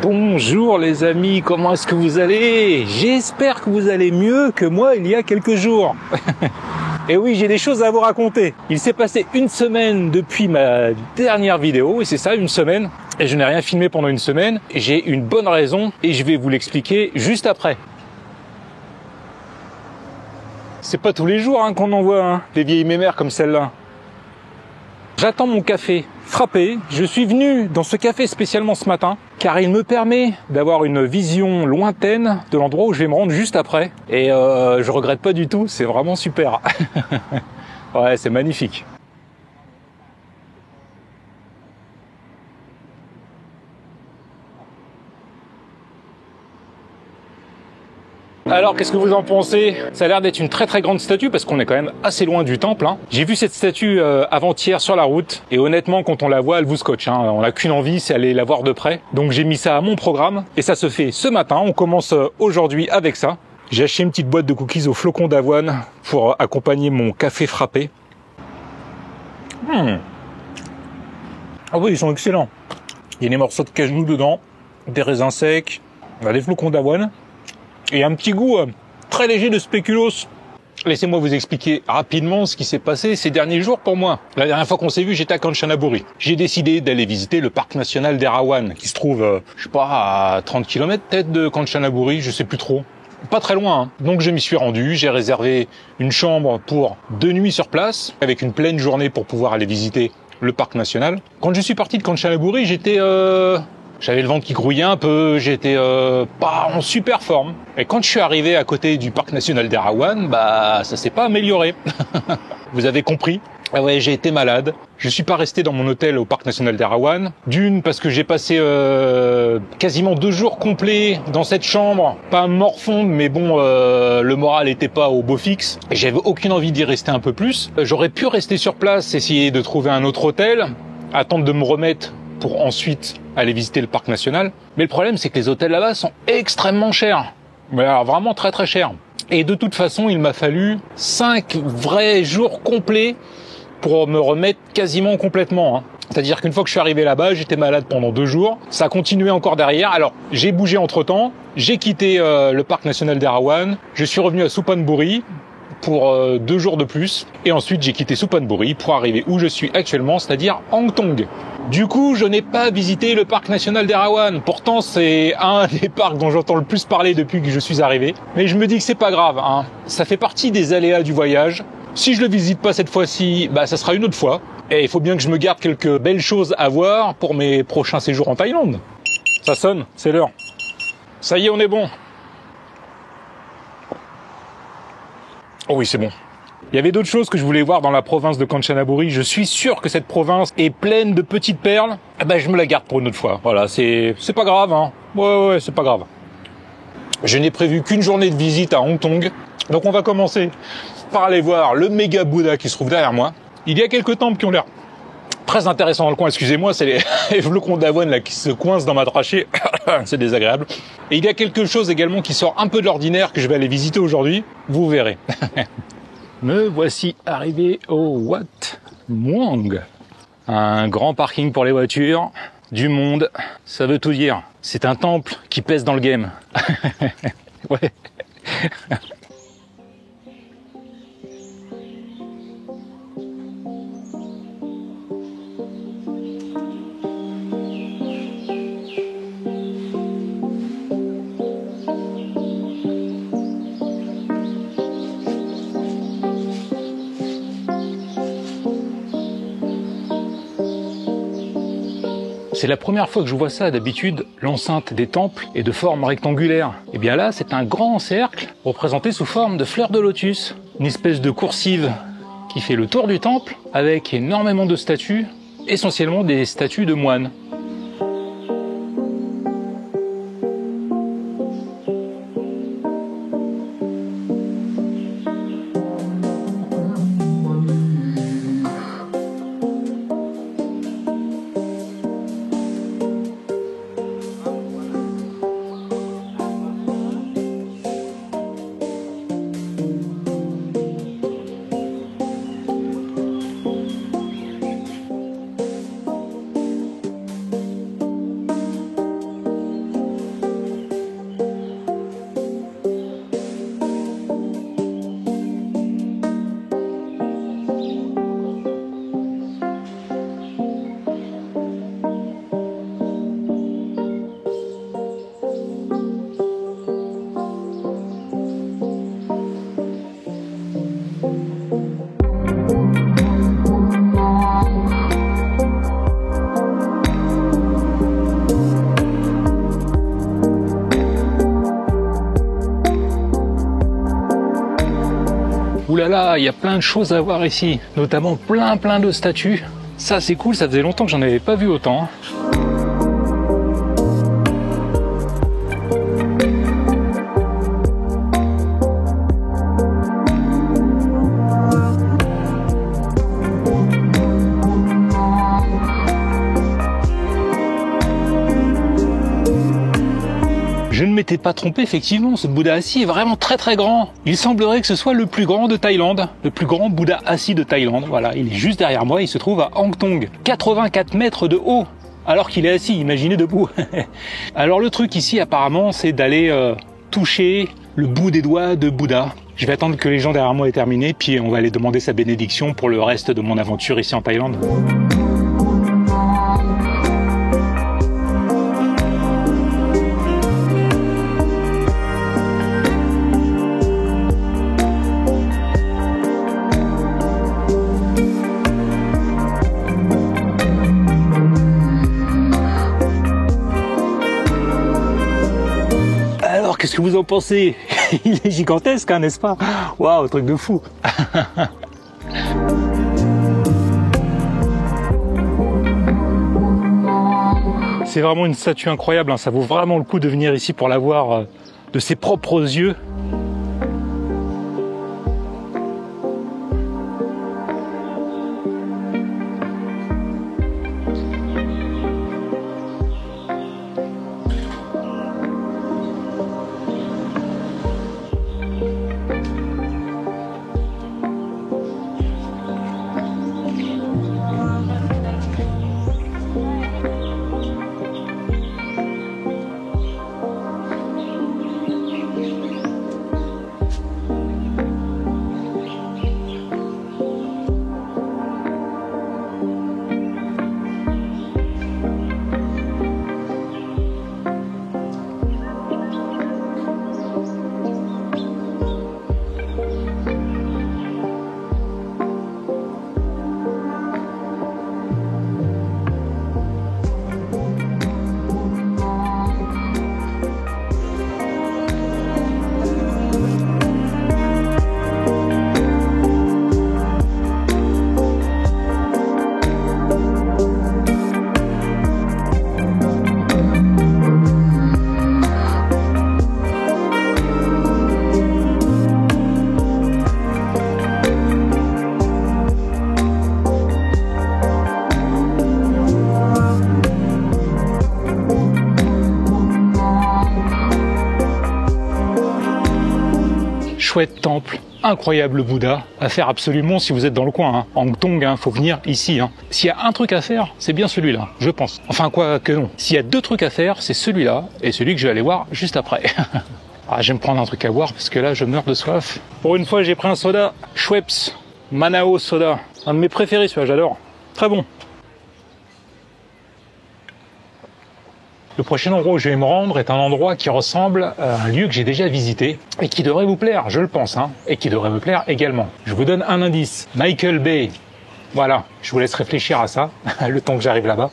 Bonjour les amis, comment est-ce que vous allez? J'espère que vous allez mieux que moi il y a quelques jours. Et oui, j'ai des choses à vous raconter. Il s'est passé une semaine depuis ma dernière vidéo, et c'est ça, une semaine. Et je n'ai rien filmé pendant une semaine. J'ai une bonne raison, et je vais vous l'expliquer juste après. C'est pas tous les jours qu'on en voit des vieilles mémères comme celle-là. J'attends mon café frappé. Je suis venu dans ce café spécialement ce matin car il me permet d'avoir une vision lointaine de l'endroit où je vais me rendre juste après. Et je regrette pas du tout, c'est vraiment super. Ouais, c'est magnifique. Alors, qu'est-ce que vous en pensez? Ça a l'air d'être une très très grande statue parce qu'on est quand même assez loin du temple. J'ai vu cette statue avant-hier sur la route et honnêtement, quand on la voit, elle vous scotche. On n'a qu'une envie, c'est aller la voir de près. Donc j'ai mis ça à mon programme et ça se fait ce matin. On commence aujourd'hui avec ça. J'ai acheté une petite boîte de cookies au flocon d'avoine pour accompagner mon café frappé. Ah oui, ils sont excellents. Il y a des morceaux de cajou dedans, des raisins secs, des flocons d'avoine. Et un petit goût très léger de spéculoos. Laissez-moi vous expliquer rapidement ce qui s'est passé ces derniers jours pour moi. La dernière fois qu'on s'est vu, j'étais à Kanchanaburi. J'ai décidé d'aller visiter le parc national d'Erawan, qui se trouve, je sais pas, à 30 km peut-être de Kanchanaburi, je sais plus trop. Pas très loin. Donc je m'y suis rendu, j'ai réservé une chambre pour 2 nuits sur place, avec une pleine journée pour pouvoir aller visiter le parc national. Quand je suis parti de Kanchanaburi, j'avais le ventre qui grouillait un peu, j'étais pas en super forme. Et quand je suis arrivé à côté du parc national d'Erawan, ça s'est pas amélioré. Vous avez compris? Ah ouais, j'ai été malade. Je suis pas resté dans mon hôtel au parc national d'Erawan. D'une, parce que j'ai passé quasiment 2 jours complets dans cette chambre. Pas morfonde, mais bon, le moral était pas au beau fixe. Et j'avais aucune envie d'y rester un peu plus. J'aurais pu rester sur place, essayer de trouver un autre hôtel, attendre de me remettre pour ensuite aller visiter le parc national. Mais le problème, c'est que les hôtels là-bas sont extrêmement chers. Mais alors vraiment très très chers. Et de toute façon, il m'a fallu 5 vrais jours complets pour me remettre quasiment complètement. C'est-à-dire qu'une fois que je suis arrivé là-bas, j'étais malade pendant 2 jours. Ça a continué encore derrière. Alors, j'ai bougé entre-temps. J'ai quitté le parc national d'Erawan. Je suis revenu à Suphanburi pour 2 jours de plus. Et ensuite, j'ai quitté Suphanburi pour arriver où je suis actuellement, c'est-à-dire Hangtong. Du coup, je n'ai pas visité le parc national d'Erawan. Pourtant, c'est un des parcs dont j'entends le plus parler depuis que je suis arrivé. Mais je me dis que c'est pas grave. Ça fait partie des aléas du voyage. Si je le visite pas cette fois-ci, ça sera une autre fois. Et il faut bien que je me garde quelques belles choses à voir pour mes prochains séjours en Thaïlande. Ça sonne, c'est l'heure. Ça y est, on est bon. Oh oui, c'est bon. Il y avait d'autres choses que je voulais voir dans la province de Kanchanaburi. Je suis sûr que cette province est pleine de petites perles. Je me la garde pour une autre fois. Voilà, c'est pas grave. Ouais, c'est pas grave. Je n'ai prévu qu'une journée de visite à Hangtong. Donc on va commencer par aller voir le méga Bouddha qui se trouve derrière moi. Il y a quelques temples qui ont l'air très intéressants dans le coin. Excusez-moi, c'est les flocons d'avoine là qui se coincent dans ma trachée. C'est désagréable. Et il y a quelque chose également qui sort un peu de l'ordinaire que je vais aller visiter aujourd'hui. Vous verrez. Me voici arrivé au Wat Muang. Un grand parking pour les voitures, du monde, ça veut tout dire. C'est un temple qui pèse dans le game. Ouais. C'est la première fois que je vois ça. D'habitude, l'enceinte des temples est de forme rectangulaire. Et bien là, c'est un grand cercle représenté sous forme de fleurs de lotus. Une espèce de coursive qui fait le tour du temple avec énormément de statues, essentiellement des statues de moines. Ouh là là, il y a plein de choses à voir ici, notamment plein de statues. Ça c'est cool, ça faisait longtemps que j'en avais pas vu autant. Je ne m'étais pas trompé, effectivement, ce Bouddha assis est vraiment très grand. Il semblerait que ce soit le plus grand de Thaïlande, le plus grand Bouddha assis de Thaïlande. Voilà, il est juste derrière moi, il se trouve à Hang Thong. 84 mètres de haut, alors qu'il est assis, imaginez debout. Alors le truc ici, apparemment, c'est d'aller toucher le bout des doigts de Bouddha. Je vais attendre que les gens derrière moi aient terminé, puis on va aller demander sa bénédiction pour le reste de mon aventure ici en Thaïlande. Qu'est-ce que vous en pensez? Il est gigantesque, hein, n'est-ce pas? Waouh, truc de fou. C'est vraiment une statue incroyable, hein. Ça vaut vraiment le coup de venir ici pour la voir de ses propres yeux. Chouette temple, incroyable Bouddha, à faire absolument si vous êtes dans le coin, hein. Hang Thong, hein, faut venir ici, hein. S'il y a un truc à faire, c'est bien celui-là, je pense. Enfin quoi que non. S'il y a deux trucs à faire, c'est celui-là et celui que je vais aller voir juste après. Ah, je vais me prendre un truc à boire parce que là je meurs de soif. Pour une fois j'ai pris un soda, Schweppes, Manao soda, un de mes préférés celui-là, j'adore. Très bon. Le prochain endroit où je vais me rendre est un endroit qui ressemble à un lieu que j'ai déjà visité et qui devrait vous plaire, je le pense, hein, et qui devrait me plaire également. Je vous donne un indice, Michael Bay. Voilà, je vous laisse réfléchir à ça, le temps que j'arrive là-bas.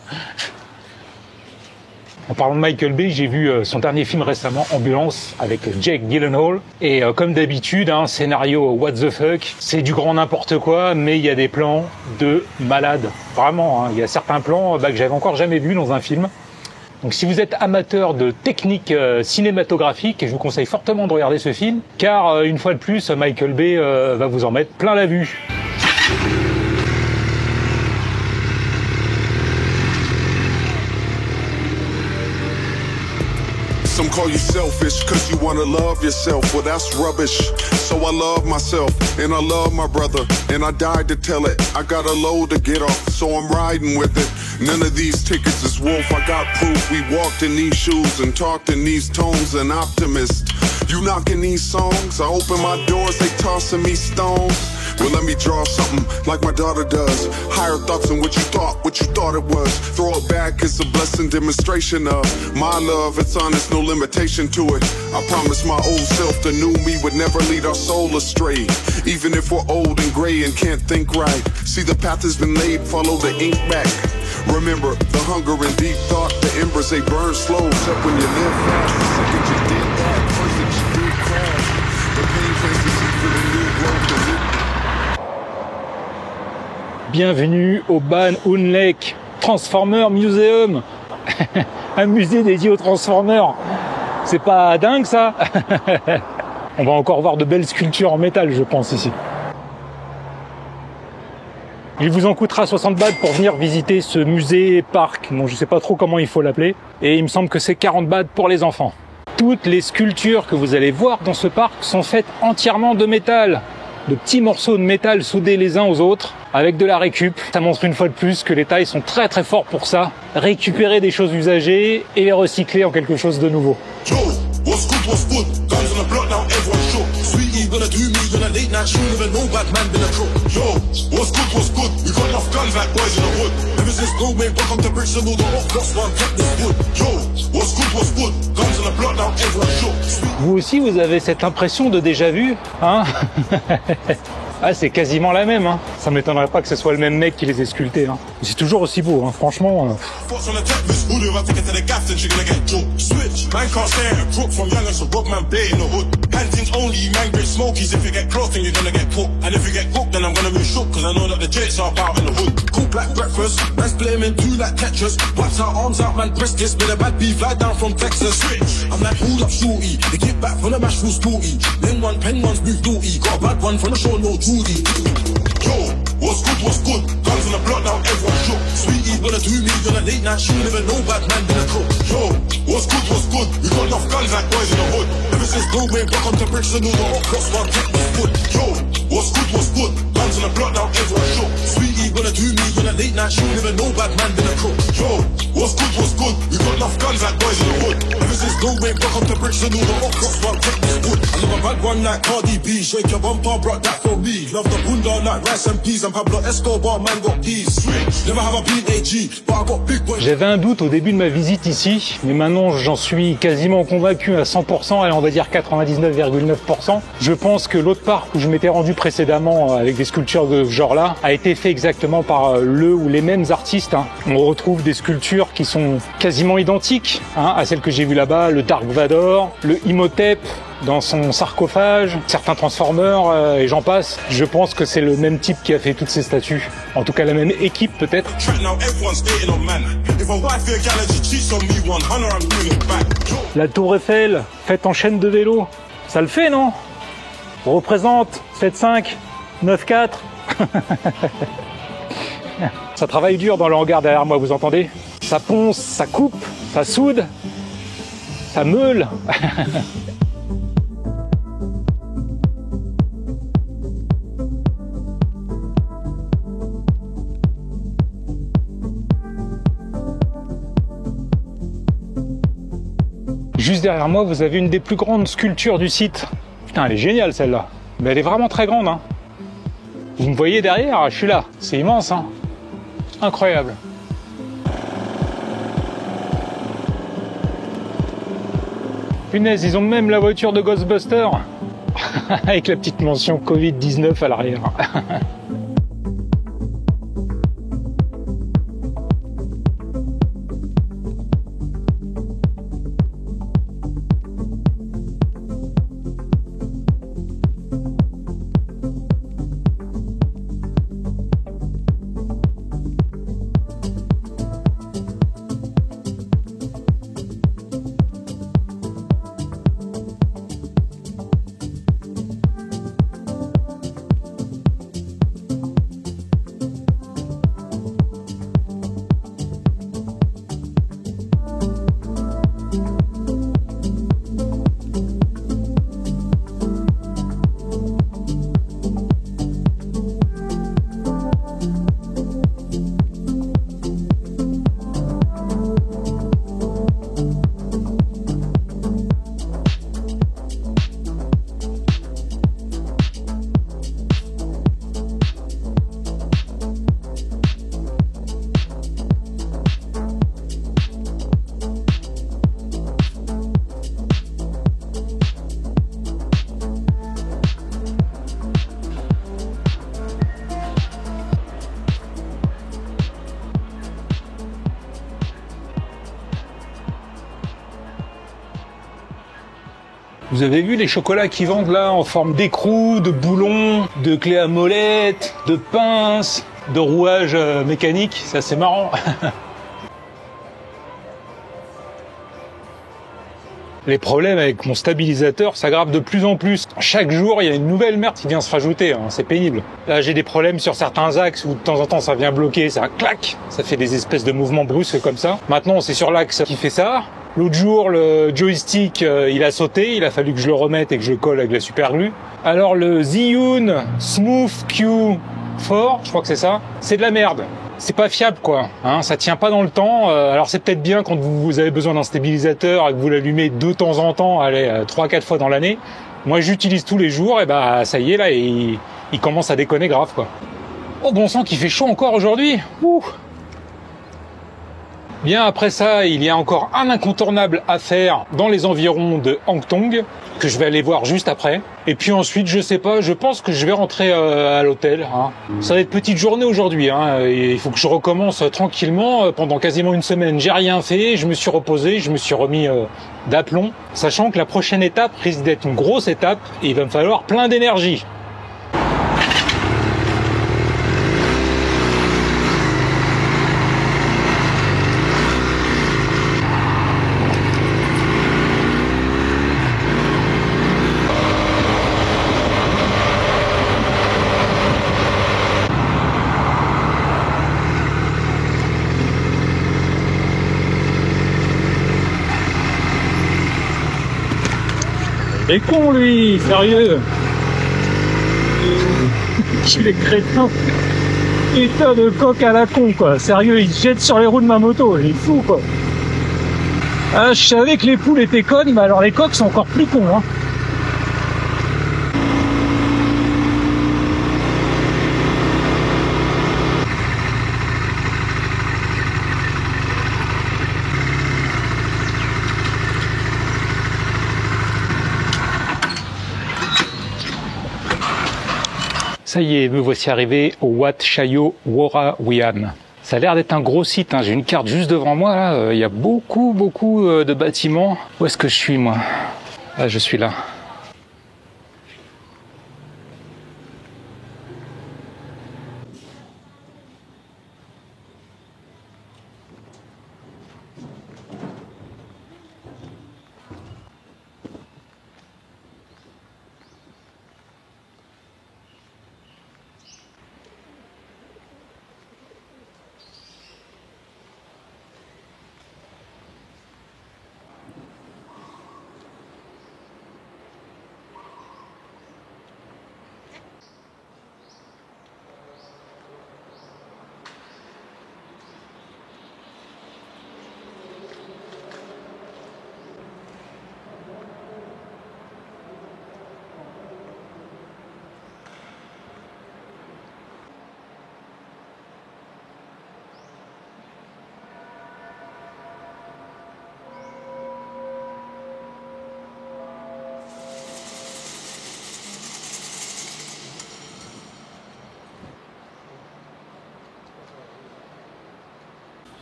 En parlant de Michael Bay, j'ai vu son dernier film récemment, Ambulance, avec Jake Gyllenhaal. Et comme d'habitude, un scénario what the fuck, c'est du grand n'importe quoi, mais il y a des plans de malade. Vraiment, hein, il y a certains plans que j'avais encore jamais vus dans un film. Donc si vous êtes amateur de techniques cinématographiques, je vous conseille fortement de regarder ce film, car une fois de plus, Michael Bay va vous en mettre plein la vue. Some call you selfish cause you wanna love yourself. Well, that's rubbish. So I love myself and I love my brother and I died to tell it. I got a load to get off, so I'm riding with it. None of these tickets is wolf. I got proof. We walked in these shoes and talked in these tones. An optimist. You knocking these songs, I open my doors, they tossing me stones. Well, let me draw something like my daughter does. Higher thoughts than what you thought it was. Throw it back, it's a blessing demonstration of my love. It's honest, no limitation to it. I promise my old self, the new me would never lead our soul astray. Even if we're old and gray and can't think right. See, the path has been laid, follow the ink back. Remember the hunger and deep thought, the embers they burn slow. Except when you live fast, the second you did that, first that you did crash. The pain places you for the new growth, 'cause it Bienvenue au Ban Unlek Transformer Museum. Un musée dédié aux Transformers. C'est pas dingue ça? On va encore voir de belles sculptures en métal, je pense, ici. Il vous en coûtera 60 bahts pour venir visiter ce musée-parc. Bon, je sais pas trop comment il faut l'appeler. Et il me semble que c'est 40 bahts pour les enfants. Toutes les sculptures que vous allez voir dans ce parc sont faites entièrement de métal. De petits morceaux de métal soudés les uns aux autres, avec de la récup. Ça montre une fois de plus que les Thaïs sont très très forts pour ça. Récupérer des choses usagées et les recycler en quelque chose de nouveau. What's good, guns on the block now, everyone shook. Sweetie gonna do me, gonna late night shoot, never know bad man been a crook. Yo, what's good, we got enough guns like boys in the hood. Ever since Glow made back up the bricks and all the hot box one kept this wood. Yo, what's good, guns on the block now, everyone shook. Vous aussi, vous avez cette impression de déjà vu, hein? Ah, c'est quasiment la même, hein. Ça m'étonnerait pas que ce soit le même mec qui les ait sculptés, hein. C'est toujours aussi beau, hein. Franchement. Yo, what's good, guns on the block now, everyone shook. Sweetie gonna do me, gonna late night shoot, never know bad man been a crook. Yo, what's good, we got enough guns like boys in the hood. Ever since Glow made back on the bricks and all the hot box one kept this wood. Yo, what's good, guns on the block now, everyone shook. Sweetie gonna do me, gonna late night shoot, never know bad man been a crook. Yo, what's good, we got enough guns like boys in the hood. Ever since Glow made back on the bricks and all the hot box one kept this wood. I love a bad one like Cardi B, shake your bumper, brought that for me. Love the bunda like rice and peas, and Pablo Escobar, man got peas. Never have a BAG, but I got big boy. J'avais un doute au début de ma visite ici, mais maintenant j'en suis quasiment convaincu à 100%, et on va dire 99,9%. Je pense que l'autre parc où je m'étais rendu précédemment avec des sculptures de ce genre-là a été fait exactement par le ou les mêmes artistes, hein. On retrouve des sculptures qui sont quasiment identiques, hein, à celles que j'ai vues là-bas, le Dark Vador, le Imhotep dans son sarcophage, certains Transformers et j'en passe. Je pense que c'est le même type qui a fait toutes ces statues. En tout cas la même équipe peut-être. La tour Eiffel, faite en chaîne de vélo. Ça le fait, non? Représente 7,5, 9,4. Ça travaille dur dans le hangar derrière moi, vous entendez? Ça ponce, ça coupe, ça soude, ça meule. Juste derrière moi, vous avez une des plus grandes sculptures du site. Putain, elle est géniale celle-là. Mais elle est vraiment très grande, hein. Vous me voyez derrière? Je suis là. C'est immense, hein. Incroyable. Punaise, ils ont même la voiture de Ghostbusters. Avec la petite mention Covid-19 à l'arrière. Vous avez vu les chocolats qu'ils vendent là en forme d'écrou, de boulons, de clés à molette, de pinces. de rouage mécanique, c'est assez marrant. Les problèmes avec mon stabilisateur s'aggravent de plus en plus. Chaque jour, il y a une nouvelle merde qui vient se rajouter, hein. C'est pénible. Là, j'ai des problèmes sur certains axes où de temps en temps ça vient bloquer, ça claque, ça fait des espèces de mouvements brusques comme ça. Maintenant, c'est sur l'axe qui fait ça. L'autre jour, le joystick, il a sauté, il a fallu que je le remette et que je le colle avec la superglue. Alors le Zhiyun Smooth Q4, je crois que c'est ça, c'est de la merde. C'est pas fiable quoi, hein, ça tient pas dans le temps. Alors c'est peut-être bien quand vous avez besoin d'un stabilisateur et que vous l'allumez de temps en temps, allez, 3-4 fois dans l'année. Moi j'utilise tous les jours et bah ça y est là, il commence à déconner grave quoi. Oh bon sang qu'il fait chaud encore aujourd'hui. Ouh. Bien après ça, il y a encore un incontournable à faire dans les environs de Hangtong, que je vais aller voir juste après. Et puis ensuite, je sais pas, je pense que je vais rentrer à l'hôtel. Hein. Ça va être petite journée aujourd'hui. Hein. Il faut que je recommence tranquillement pendant quasiment une semaine. J'ai rien fait, je me suis reposé, je me suis remis d'aplomb, sachant que la prochaine étape risque d'être une grosse étape et il va me falloir plein d'énergie. Il est con lui, sérieux. Il est crétin. Putain de coq à la con quoi. Sérieux, il jette sur les roues de ma moto, il est fou quoi. Ah, je savais que les poules étaient connes, mais alors les coqs sont encore plus cons hein. Ça y est, me voici arrivé au Wat Chayo Worawian. Ça a l'air d'être un gros site, hein. J'ai une carte juste devant moi, là. Il y a beaucoup de bâtiments. Où est-ce que je suis, moi? Ah, je suis là.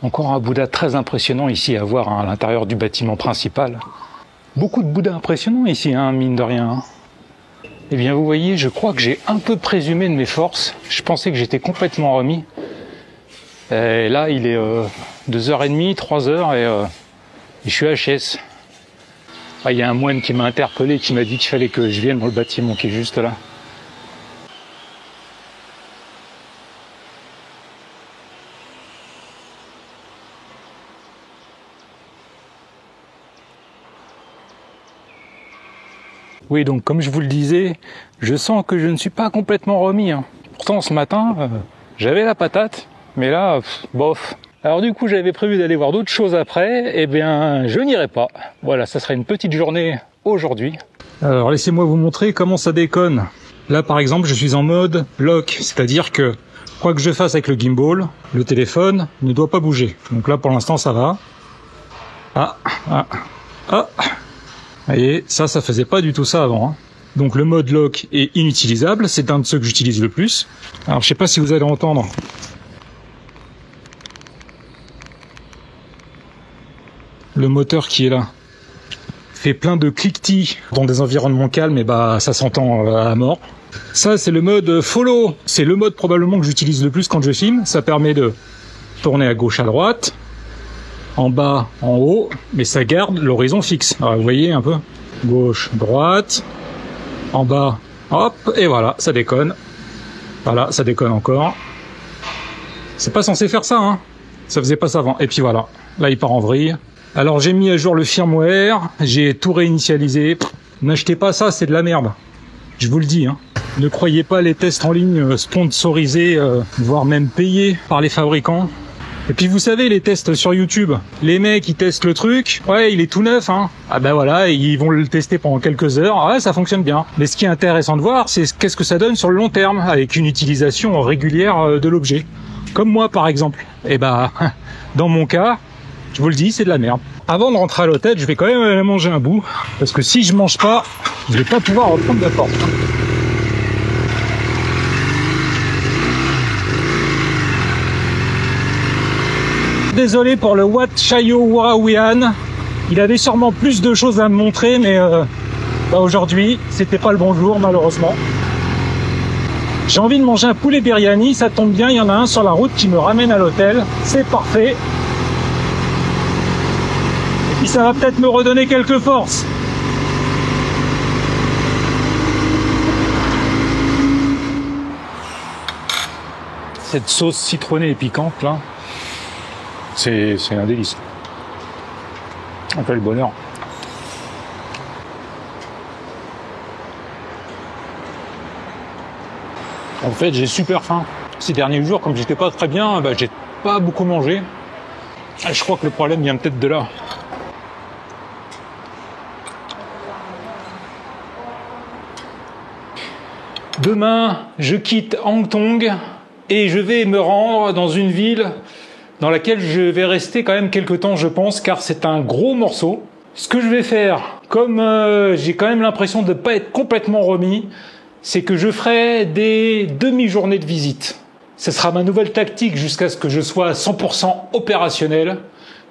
Encore un Bouddha très impressionnant ici à voir hein, à l'intérieur du bâtiment principal. Beaucoup de Bouddhas impressionnants ici, hein, mine de rien. Hein. Eh bien vous voyez, je crois que j'ai un peu présumé de mes forces. Je pensais que j'étais complètement remis. Et là, il est 2h30, 3h et je suis HS. Ah, il y a un moine qui m'a interpellé, qui m'a dit qu'il fallait que je vienne dans le bâtiment qui est juste là. Oui, donc comme je vous le disais, je sens que je ne suis pas complètement remis. Hein. Pourtant, ce matin, j'avais la patate, mais là, bof. Alors du coup, j'avais prévu d'aller voir d'autres choses après, eh bien, je n'irai pas. Voilà, ça sera une petite journée aujourd'hui. Alors, laissez-moi vous montrer comment ça déconne. Là, par exemple, je suis en mode lock, c'est-à-dire que, quoi que je fasse avec le gimbal, le téléphone ne doit pas bouger. Donc là, pour l'instant, ça va. Ah. Vous voyez, ça faisait pas du tout ça avant. Hein. Donc le mode lock est inutilisable, c'est un de ceux que j'utilise le plus. Alors je sais pas si vous allez entendre. Le moteur qui est là. fait plein de cliquetis dans des environnements calmes, et bah ça s'entend à mort. Ça, c'est le mode follow. C'est le mode probablement que j'utilise le plus quand je filme. Ça permet de tourner à gauche, à droite, en bas, en haut, mais ça garde l'horizon fixe. Alors, vous voyez un peu, gauche, droite, en bas, hop, et voilà, ça déconne. Voilà, ça déconne encore. C'est pas censé faire ça, hein. Ça faisait pas ça avant. Et puis voilà, là il part en vrille. Alors j'ai mis à jour le firmware, j'ai tout réinitialisé. N'achetez pas ça, c'est de la merde. Je vous le dis, hein. Ne croyez pas les tests en ligne sponsorisés, voire même payés par les fabricants. Et puis vous savez, les tests sur YouTube, les mecs ils testent le truc, ouais il est tout neuf, hein. Ah ben voilà, ils vont le tester pendant quelques heures, ouais ça fonctionne bien. Mais ce qui est intéressant de voir, c'est qu'est-ce que ça donne sur le long terme, avec une utilisation régulière de l'objet. Comme moi par exemple. Et bah, dans mon cas, je vous le dis, c'est de la merde. Avant de rentrer à l'hôtel, je vais quand même aller manger un bout, parce que si je mange pas, je vais pas pouvoir reprendre la porte. Désolé pour le Wat Chayo Warawian. Il avait sûrement plus de choses à me montrer, mais aujourd'hui, c'était pas le bon jour, malheureusement. J'ai envie de manger un poulet biryani, ça tombe bien, il y en a un sur la route qui me ramène à l'hôtel. C'est parfait. Et puis ça va peut-être me redonner quelques forces. Cette sauce citronnée et piquante, là, c'est un délice. On fait le bonheur. En fait, j'ai super faim. Ces derniers jours, comme j'étais pas très bien, j'ai pas beaucoup mangé. Je crois que le problème vient peut-être de là. Demain, je quitte Hang Thong et je vais me rendre dans une ville dans laquelle je vais rester quand même quelques temps, je pense, car c'est un gros morceau. Ce que je vais faire, comme j'ai quand même l'impression de ne pas être complètement remis, c'est que je ferai des demi-journées de visite. Ce sera ma nouvelle tactique jusqu'à ce que je sois 100% opérationnel.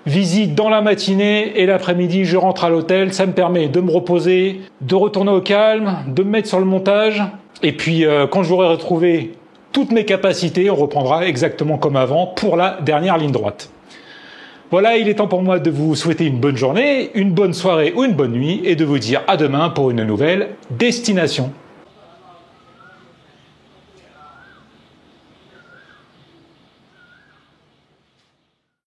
Visite dans la matinée et l'après-midi, je rentre à l'hôtel. Ça me permet de me reposer, de retourner au calme, de me mettre sur le montage. Et puis, quand j'aurai retrouvé toutes mes capacités, on reprendra exactement comme avant pour la dernière ligne droite. Voilà, il est temps pour moi de vous souhaiter une bonne journée, une bonne soirée ou une bonne nuit et de vous dire à demain pour une nouvelle destination.